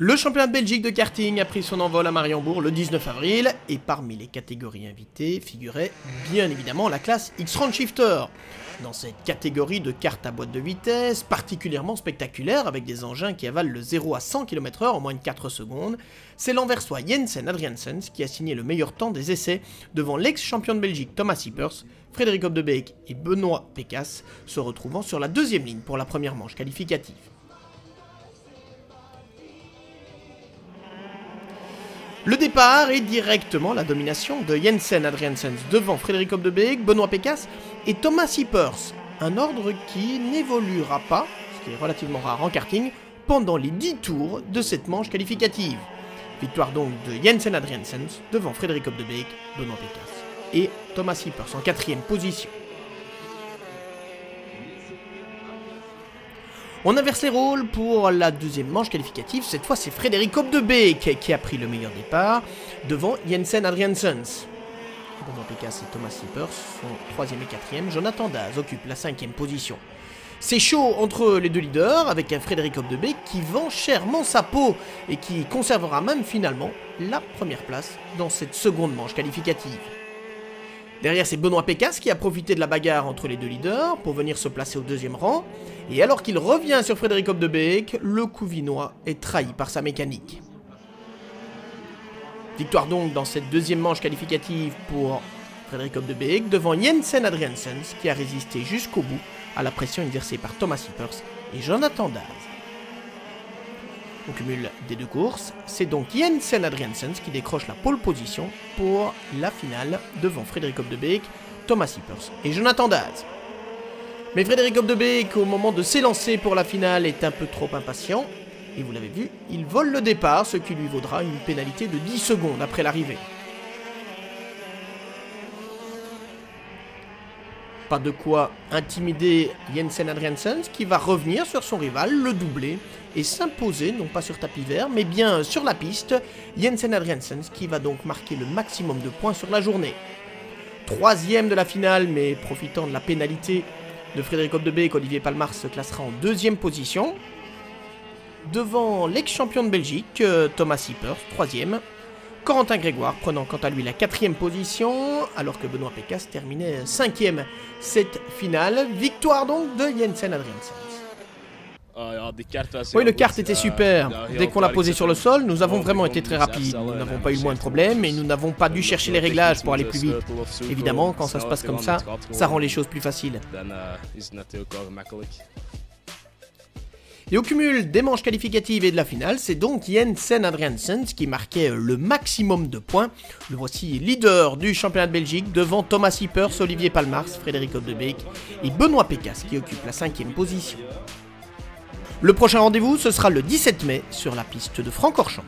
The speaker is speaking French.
Le championnat de Belgique de karting a pris son envol à Mariembourg le 19 avril et parmi les catégories invitées figurait bien évidemment la classe X-Round Shifter. Dans cette catégorie de kart à boîte de vitesse, particulièrement spectaculaire avec des engins qui avalent le 0 à 100 km/h en moins de 4 secondes, c'est l'Anversois Jensen Adriaansens qui a signé le meilleur temps des essais devant l'ex-champion de Belgique Thomas Sippers, Frederik Op de Beek et Benoît Pécasse, se retrouvant sur la deuxième ligne pour la première manche qualificative. Le départ est directement la domination de Jensen Adriaansens devant Frederik Op de Beek, Benoît Pécasse et Thomas Sippers, un ordre qui n'évoluera pas, ce qui est relativement rare en karting, pendant les 10 tours de cette manche qualificative. Victoire donc de Jensen Adriaansens devant Frederik Op de Beek, Benoît Pécasse et Thomas Sippers en 4e position. On inverse les rôles pour la deuxième manche qualificative, cette fois c'est Frederik Op de Beek qui a pris le meilleur départ devant Jensen Adriaansens. Benoît Pécasse et Thomas Sippers sont 3e et 4e, Jonathan Daz occupe la 5e position. C'est chaud entre les deux leaders avec un Frederik Op de Beek qui vend chèrement sa peau et qui conservera même finalement la première place dans cette seconde manche qualificative. Derrière, c'est Benoît Pécasse qui a profité de la bagarre entre les deux leaders pour venir se placer au deuxième rang. Et alors qu'il revient sur Frederik Op de Beek, le Couvinois est trahi par sa mécanique. Victoire donc dans cette deuxième manche qualificative pour Frederik Op de Beek devant Jensen Adriaansens qui a résisté jusqu'au bout à la pression exercée par Thomas Sippers et Jonathan Daz. Au cumul des deux courses, c'est donc Jensen Adriaansens qui décroche la pole position pour la finale devant Frederik Op de Beek, Thomas Sippers et Jonathan Daz. Mais Frederik Op de Beek, au moment de s'élancer pour la finale, est un peu trop impatient. Et vous l'avez vu, il vole le départ, ce qui lui vaudra une pénalité de 10 secondes après l'arrivée. Pas de quoi intimider Jensen Adriaansens qui va revenir sur son rival, le doubler et s'imposer, non pas sur tapis vert, mais bien sur la piste. Jensen Adriaansens qui va donc marquer le maximum de points sur la journée. 3e de la finale, mais profitant de la pénalité de Frederik Op de Beek, Olivier Palmars se classera en 2e position. Devant l'ex-champion de Belgique, Thomas Sippers, 3e. Corentin Grégoire prenant quant à lui la 4e position, alors que Benoît Pécasse terminait 5e cette finale. Victoire donc de Jensen Adriaansens. Oui, le kart était super. Dès qu'on l'a posé sur le sol, nous avons vraiment été très rapides. Nous n'avons pas eu le moins de problèmes et nous n'avons pas dû chercher les réglages pour aller plus vite. Évidemment, quand ça se passe comme ça rend les choses plus faciles. Et au cumul des manches qualificatives et de la finale, c'est donc Jensen Adriaansens qui marquait le maximum de points. Le voici leader du championnat de Belgique devant Thomas Sippers, Olivier Palmars, Frederik Op de Beek et Benoît Pécasse qui occupe la 5e position. Le prochain rendez-vous, ce sera le 17 mai sur la piste de Francorchamps.